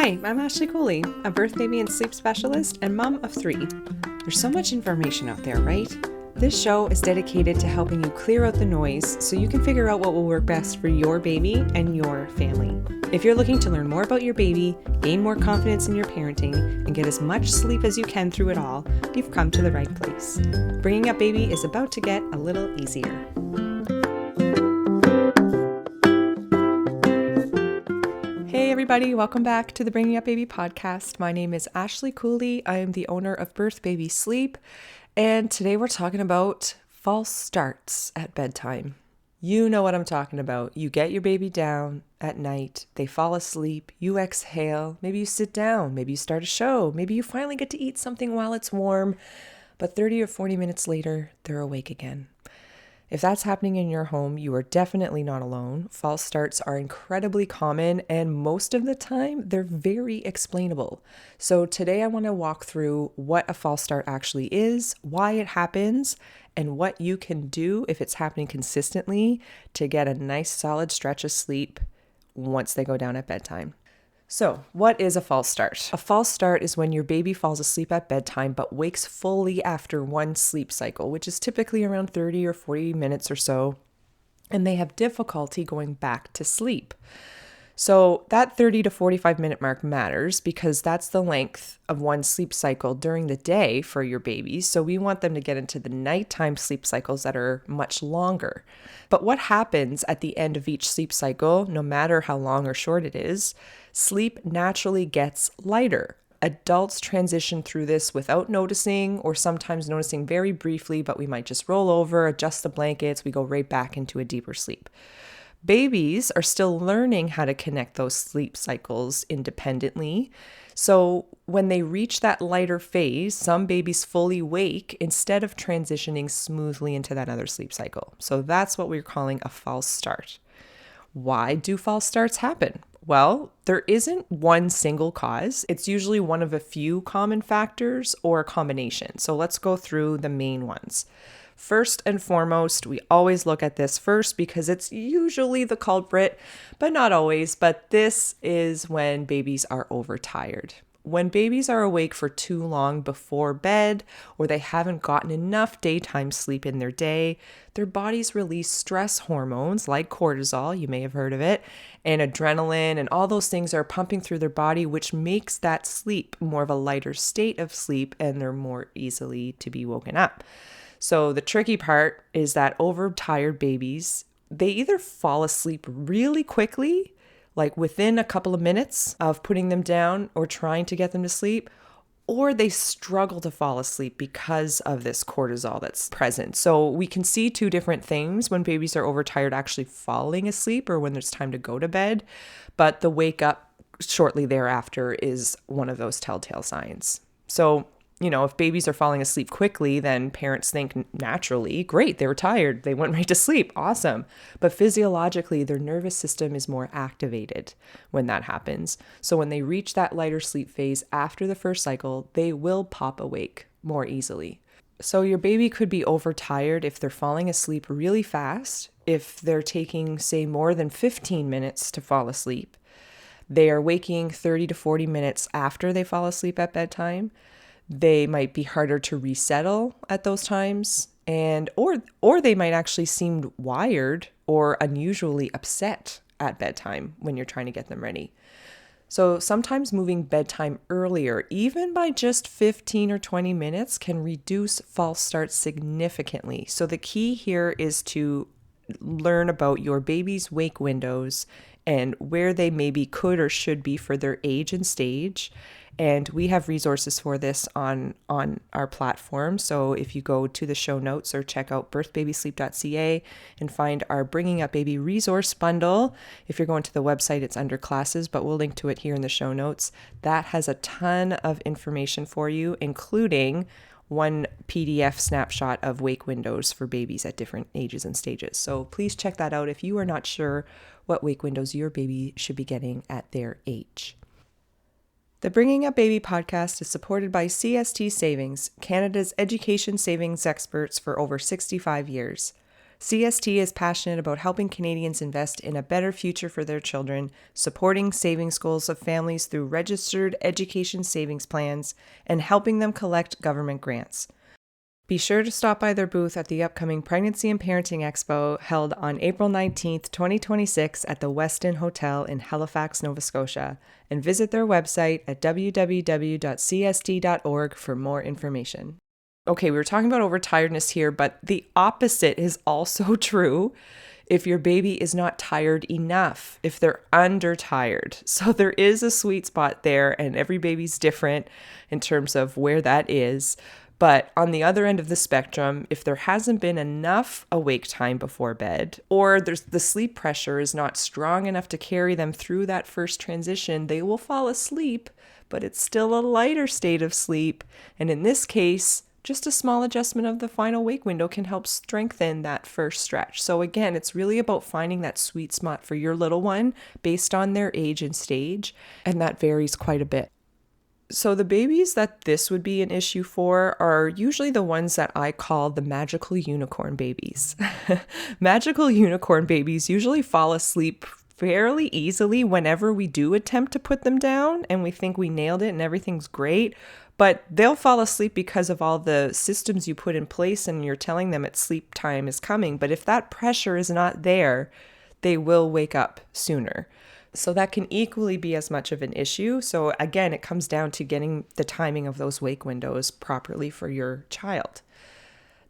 Hi, I'm Ashley Cooley, a birth, baby, and sleep specialist and mom of 3. There's so much information out there, right? This show is dedicated to helping you clear out the noise so you can figure out what will work best for your baby and your family. If you're looking to learn more about your baby, gain more confidence in your parenting, and get as much sleep as you can through it all, you've come to the right place. Bringing Up Baby is about to get a little easier. Hey everybody, welcome back to the Bringing Up Baby podcast. My name is Ashley Cooley. I am the owner of Birth Baby Sleep, and today we're talking about false starts at bedtime. You know what I'm talking about. You get your baby down at night, they fall asleep, you exhale, maybe you sit down, maybe you start a show, maybe you finally get to eat something while it's warm, but 30 or 40 minutes later, they're awake again. If that's happening in your home, you are definitely not alone. False starts are incredibly common, and most of the time, they're very explainable. So today I want to walk through what a false start actually is, why it happens, and what you can do if it's happening consistently to get a nice solid stretch of sleep once they go down at bedtime. So, what is a false start? A false start is when your baby falls asleep at bedtime but wakes fully after one sleep cycle, which is typically around 30 or 40 minutes or so, and they have difficulty going back to sleep. So that 30 to 45 minute mark matters because that's the length of one sleep cycle during the day for your babies. So we want them to get into the nighttime sleep cycles that are much longer. But what happens at the end of each sleep cycle, no matter how long or short it is, sleep naturally gets lighter. Adults transition through this without noticing, or sometimes noticing very briefly, but we might just roll over, adjust the blankets, we go right back into a deeper sleep. Babies are still learning how to connect those sleep cycles independently. So when they reach that lighter phase, some babies fully wake instead of transitioning smoothly into that other sleep cycle. So that's what we're calling a false start. Why do false starts happen? Well, there isn't one single cause. It's usually one of a few common factors or a combination. So let's go through the main ones. First and foremost, we always look at this first because it's usually the culprit, but not always. But this is when babies are overtired. When babies are awake for too long before bed, or they haven't gotten enough daytime sleep in their day, their bodies release stress hormones like cortisol, you may have heard of it, and adrenaline, and all those things are pumping through their body, which makes that sleep more of a lighter state of sleep, and they're more easily to be woken up. So the tricky part is that overtired babies, they either fall asleep really quickly, like within a couple of minutes of putting them down or trying to get them to sleep, or they struggle to fall asleep because of this cortisol that's present. So we can see two different things when babies are overtired actually falling asleep or when there's time to go to bed, but the wake up shortly thereafter is one of those telltale signs. So if babies are falling asleep quickly, then parents think naturally, great, they were tired, they went right to sleep, awesome. But physiologically, their nervous system is more activated when that happens. So when they reach that lighter sleep phase after the first cycle, they will pop awake more easily. So your baby could be overtired if they're falling asleep really fast, if they're taking, say, more than 15 minutes to fall asleep. They are waking 30 to 40 minutes after they fall asleep at bedtime. They might be harder to resettle at those times, or they might actually seem wired or unusually upset at bedtime when you're trying to get them ready. So sometimes moving bedtime earlier, even by just 15 or 20 minutes, can reduce false starts significantly. So the key here is to learn about your baby's wake windows and where they maybe could or should be for their age and stage. And we have resources for this on our platform. So if you go to the show notes or check out birthbabysleep.ca and find our Bringing Up Baby resource bundle, if you're going to the website, it's under classes, but we'll link to it here in the show notes. That has a ton of information for you, including one PDF snapshot of wake windows for babies at different ages and stages. So please check that out if you are not sure what wake windows your baby should be getting at their age. The Bringing Up Baby podcast is supported by CST Savings, Canada's education savings experts for over 65 years. CST is passionate about helping Canadians invest in a better future for their children, supporting savings goals of families through registered education savings plans, and helping them collect government grants. Be sure to stop by their booth at the upcoming Pregnancy and Parenting Expo held on April 19th, 2026 at the Westin Hotel in Halifax, Nova Scotia, and visit their website at www.cst.org for more information. Okay, we were talking about overtiredness here, but the opposite is also true if your baby is not tired enough, if they're undertired. So there is a sweet spot there, and every baby's different in terms of where that is. But on the other end of the spectrum, if there hasn't been enough awake time before bed, or the sleep pressure is not strong enough to carry them through that first transition, they will fall asleep, but it's still a lighter state of sleep. And in this case, just a small adjustment of the final wake window can help strengthen that first stretch. So again, it's really about finding that sweet spot for your little one based on their age and stage, and that varies quite a bit. So the babies that this would be an issue for are usually the ones that I call the magical unicorn babies. Magical unicorn babies usually fall asleep fairly easily whenever we do attempt to put them down and we think we nailed it and everything's great. But they'll fall asleep because of all the systems you put in place and you're telling them it's sleep time is coming. But if that pressure is not there, they will wake up sooner. So that can equally be as much of an issue. So again, it comes down to getting the timing of those wake windows properly for your child.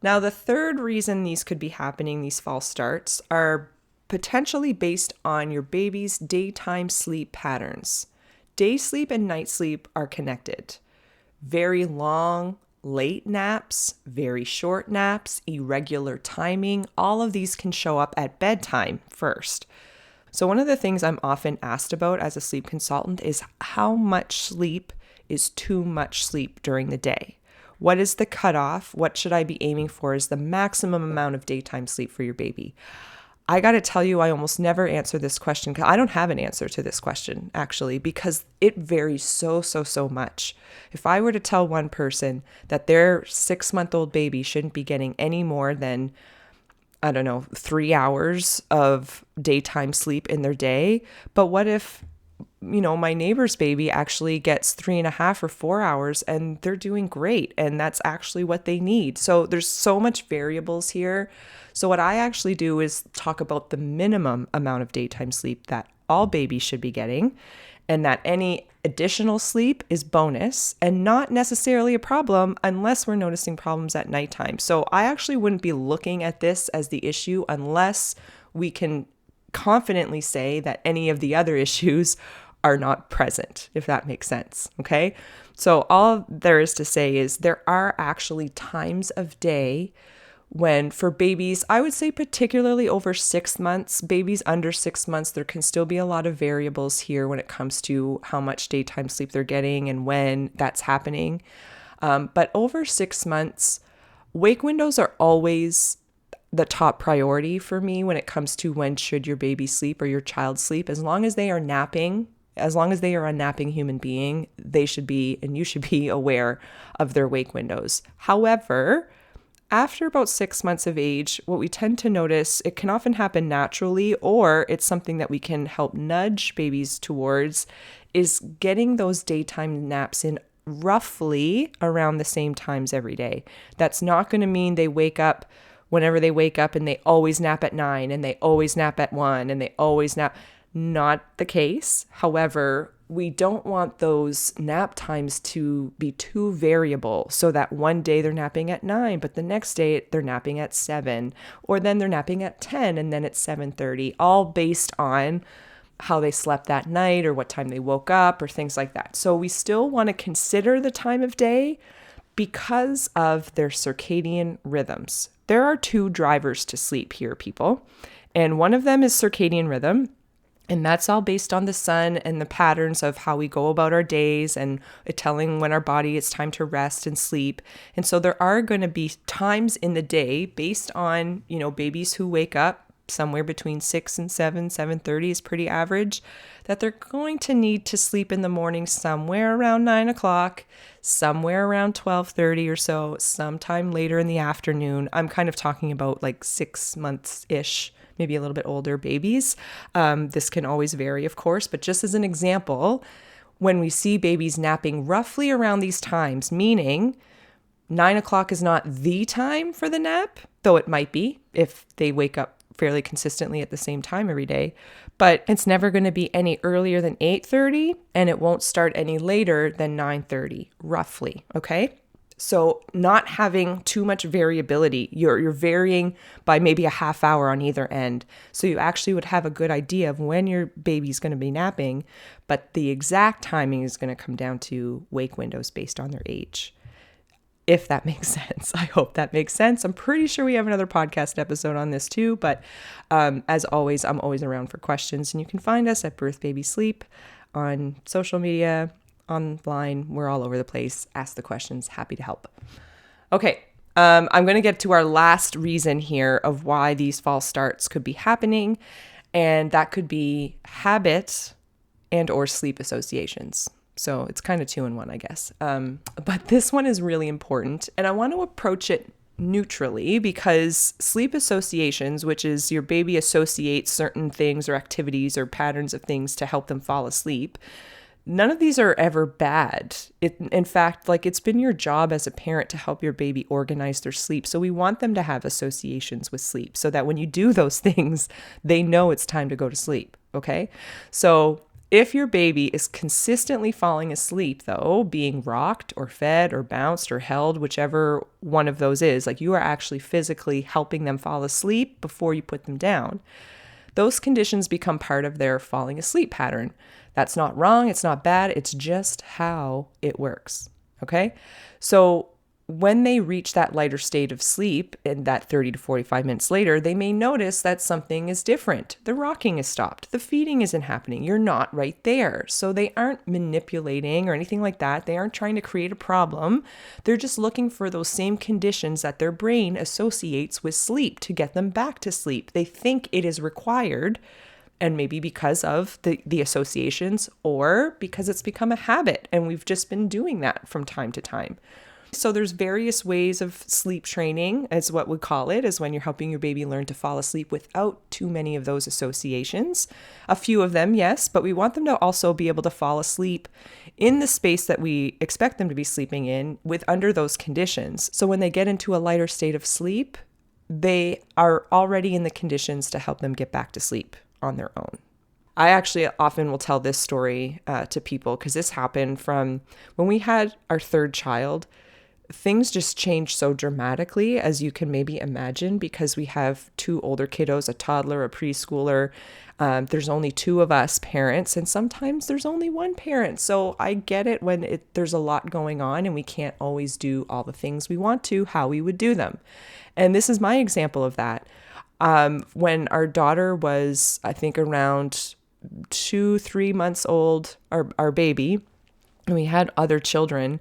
Now, the third reason these could be happening, these false starts, are potentially based on your baby's daytime sleep patterns. Day sleep and night sleep are connected. Very long, late naps, very short naps, irregular timing, all of these can show up at bedtime first. So one of the things I'm often asked about as a sleep consultant is how much sleep is too much sleep during the day? What is the cutoff? What should I be aiming for as the maximum amount of daytime sleep for your baby? I got to tell you, I almost never answer this question because I don't have an answer to this question, actually, because it varies so much. If I were to tell one person that their 6-month-old baby shouldn't be getting any more than 3 hours of daytime sleep in their day. But what if, my neighbor's baby actually gets 3.5 or 4 hours and they're doing great and that's actually what they need. So there's so much variables here. So what I actually do is talk about the minimum amount of daytime sleep that all babies should be getting, and that any additional sleep is bonus and not necessarily a problem unless we're noticing problems at nighttime. So I actually wouldn't be looking at this as the issue unless we can confidently say that any of the other issues are not present, if that makes sense. Okay. So all there is to say is there are actually times of day when for babies, I would say particularly over 6 months, babies under 6 months, there can still be a lot of variables here when it comes to how much daytime sleep they're getting and when that's happening. But over 6 months, wake windows are always the top priority for me when it comes to when should your baby sleep or your child sleep. As long as they are napping, as long as they are a napping human being, they should be, and you should be aware of their wake windows. However, after about 6 months of age, what we tend to notice, it can often happen naturally, or it's something that we can help nudge babies towards, is getting those daytime naps in roughly around the same times every day. That's not going to mean they wake up whenever they wake up and they always nap at 9 and they always nap at 1 and they always nap. Not the case. However, we don't want those nap times to be too variable so that one day they're napping at 9, but the next day they're napping at 7, or then they're napping at 10 and then it's 7:30, all based on how they slept that night or what time they woke up or things like that. So we still want to consider the time of day because of their circadian rhythms. There are 2 drivers to sleep here, people, and one of them is circadian rhythm. And that's all based on the sun and the patterns of how we go about our days and telling when our body it's time to rest and sleep. And so there are going to be times in the day based on, babies who wake up somewhere between 6 and 7, 7:30 is pretty average, that they're going to need to sleep in the morning somewhere around 9 o'clock, somewhere around 12:30 or so, sometime later in the afternoon. I'm kind of talking about like 6 months-ish, maybe a little bit older babies. This can always vary, of course, but just as an example, when we see babies napping roughly around these times, meaning 9 o'clock is not the time for the nap, though it might be if they wake up fairly consistently at the same time every day, but it's never going to be any earlier than 8:30, and it won't start any later than 9:30, roughly, okay? So not having too much variability, you're varying by maybe a half hour on either end. So you actually would have a good idea of when your baby's going to be napping, but the exact timing is going to come down to wake windows based on their age. If that makes sense. I hope that makes sense. I'm pretty sure we have another podcast episode on this too, but as always, I'm always around for questions, and you can find us at Birth Baby Sleep on social media, online. We're all over the place. Ask the questions. Happy to help. Okay. I'm going to get to our last reason here of why these false starts could be happening, and that could be habit and or sleep associations. So it's kind of 2 in 1, I guess. But this one is really important, and I want to approach it neutrally because sleep associations, which is your baby associates certain things or activities or patterns of things to help them fall asleep. None of these are ever bad. In fact, like, it's been your job as a parent to help your baby organize their sleep. So we want them to have associations with sleep so that when you do those things, they know it's time to go to sleep. Okay. So if your baby is consistently falling asleep, though, being rocked or fed or bounced or held, whichever one of those is, like you are actually physically helping them fall asleep before you put them down, those conditions become part of their falling asleep pattern. That's not wrong. It's not bad. It's just how it works. Okay. So when they reach that lighter state of sleep, and that 30 to 45 minutes later, they may notice that something is different. The rocking is stopped. The feeding isn't happening. You're not right there. So they aren't manipulating or anything like that. They aren't trying to create a problem. They're just looking for those same conditions that their brain associates with sleep to get them back to sleep. They think it is required, and maybe because of the associations, or because it's become a habit and we've just been doing that from time to time. So there's various ways of sleep training, is what we call it, is when you're helping your baby learn to fall asleep without too many of those associations. A few of them, yes, but we want them to also be able to fall asleep in the space that we expect them to be sleeping in with under those conditions. So when they get into a lighter state of sleep, they are already in the conditions to help them get back to sleep on their own. I actually often will tell this story to people because this happened from when we had our third child. Things just changed so dramatically, as you can maybe imagine, because we have 2 older kiddos, a toddler, a preschooler. There's only 2 of us parents, and sometimes there's only 1 parent. So I get it when there's a lot going on and we can't always do all the things we want to, how we would do them. And this is my example of that. When our daughter was, I think, around 2-3 months old, our baby, and we had other children,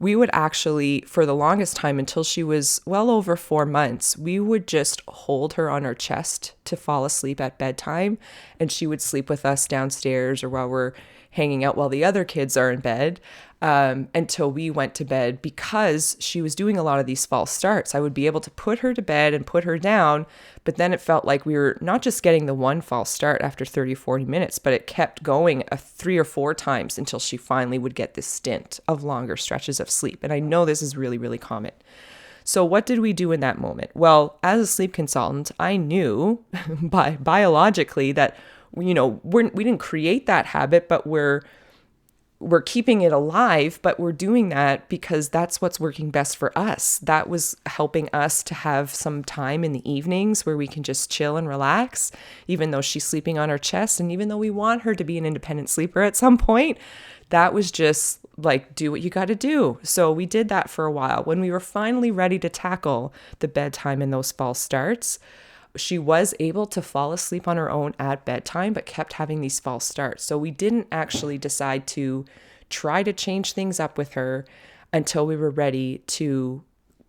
we would actually, for the longest time, until she was well over 4 months, we would just hold her on our chest to fall asleep at bedtime. And she would sleep with us downstairs or while we're hanging out while the other kids are in bed, until we went to bed, because she was doing a lot of these false starts. I would be able to put her to bed and put her down, but then it felt like we were not just getting the one false start after 30, 40 minutes, but it kept going 3 or 4 times until she finally would get this stint of longer stretches of sleep. And I know this is really, really common. So what did we do in that moment? Well, as a sleep consultant, I knew biologically that, we didn't create that habit, but we're keeping it alive, but we're doing that because that's what's working best for us. That was helping us to have some time in the evenings where we can just chill and relax, even though she's sleeping on our chest. And even though we want her to be an independent sleeper at some point, that was just like, do what you got to do. So we did that for a while. When we were finally ready to tackle the bedtime and those false starts, she was able to fall asleep on her own at bedtime, but kept having these false starts. So we didn't actually decide to try to change things up with her until we were ready to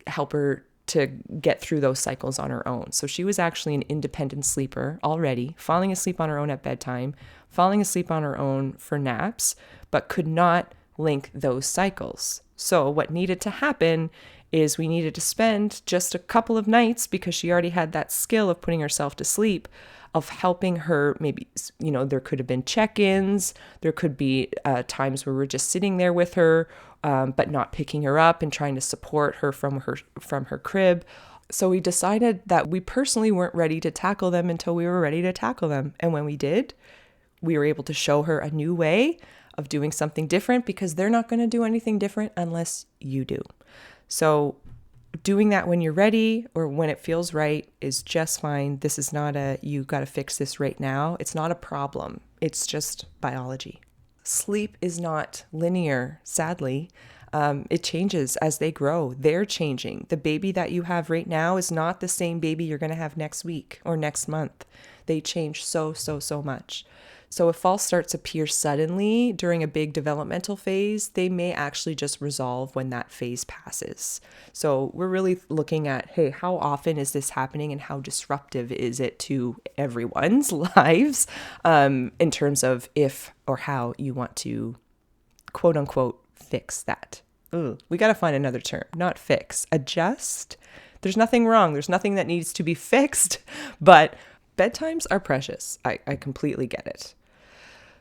help her to get through those cycles on her own. So she was actually an independent sleeper already, falling asleep on her own at bedtime, falling asleep on her own for naps, but could not link those cycles. So what needed to happen is we needed to spend just a couple of nights, because she already had that skill of putting herself to sleep, of helping her. Maybe, there could have been check-ins. There could be times where we're just sitting there with her, but not picking her up and trying to support her from her crib. So we decided that we personally weren't ready to tackle them until we were ready to tackle them. And when we did, we were able to show her a new way of doing something different, because they're not going to do anything different unless you do. So doing that when you're ready or when it feels right is just fine. This is not you got to fix this right now. It's not a problem. It's just biology. Sleep is not linear, sadly. It changes as they grow. They're changing. The baby that you have right now is not the same baby you're going to have next week or next month. They change so much. So if false starts appear suddenly during a big developmental phase, they may actually just resolve when that phase passes. So we're really looking at, hey, how often is this happening and how disruptive is it to everyone's lives, in terms of if or how you want to, quote unquote, fix that. We got to find another term, not fix, adjust. There's nothing wrong. There's nothing that needs to be fixed, but bedtimes are precious. I completely get it.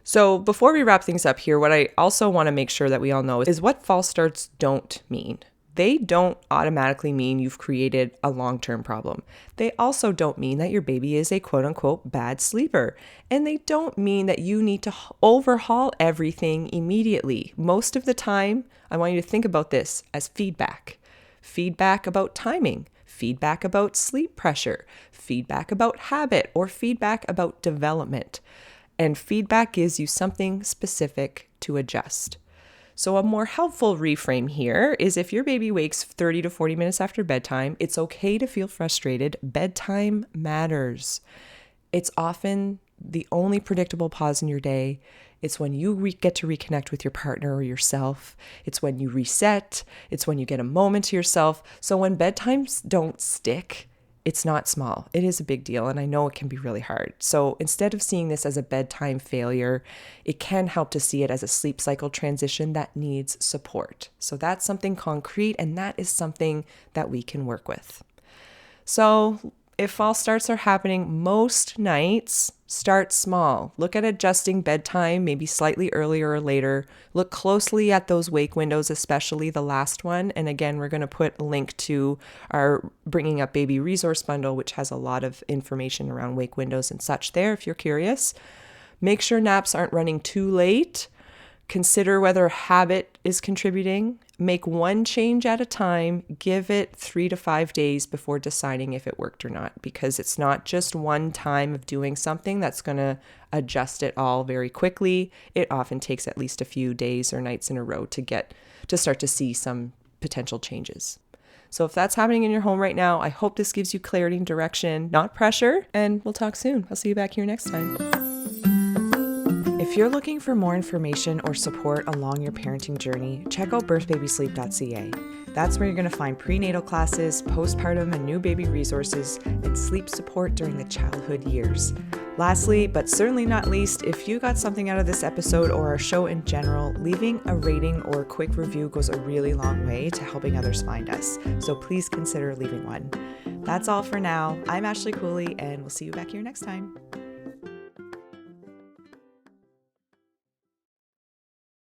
So before we wrap things up here, what I also want to make sure that we all know is what false starts don't mean. They don't automatically mean you've created a long-term problem. They also don't mean that your baby is a quote-unquote bad sleeper. And they don't mean that you need to overhaul everything immediately. Most of the time, I want you to think about this as feedback. Feedback about timing, feedback about sleep pressure, feedback about habit, or feedback about development. And feedback gives you something specific to adjust. So a more helpful reframe here is if your baby wakes 30 to 40 minutes after bedtime, it's okay to feel frustrated. Bedtime matters. It's often the only predictable pause in your day. It's when you get to reconnect with your partner or yourself. It's when you reset. It's when you get a moment to yourself. So when bedtimes don't stick, it's not small. It is a big deal, and I know it can be really hard. So instead of seeing this as a bedtime failure, it can help to see it as a sleep cycle transition that needs support. So that's something concrete, and that is something that we can work with. So if false starts are happening most nights, start small. Look at adjusting bedtime, maybe slightly earlier or later. Look closely at those wake windows, especially the last one. And again, we're going to put a link to our Bringing Up Baby resource bundle, which has a lot of information around wake windows and such there if you're curious. Make sure naps aren't running too late. Consider whether habit is contributing. Make one change at a time. Give it 3 to 5 days before deciding if it worked or not, because it's not just one time of doing something that's going to adjust it all very quickly. It often takes at least a few days or nights in a row to start to see some potential changes. So if that's happening in your home right now, I hope this gives you clarity and direction, not pressure, and we'll talk soon. I'll see you back here next time. If you're looking for more information or support along your parenting journey, check out birthbabysleep.ca. That's where you're going to find prenatal classes, postpartum and new baby resources, and sleep support during the childhood years. Lastly, but certainly not least, if you got something out of this episode or our show in general, leaving a rating or a quick review goes a really long way to helping others find us. So please consider leaving one. That's all for now. I'm Ashley Cooley, and we'll see you back here next time.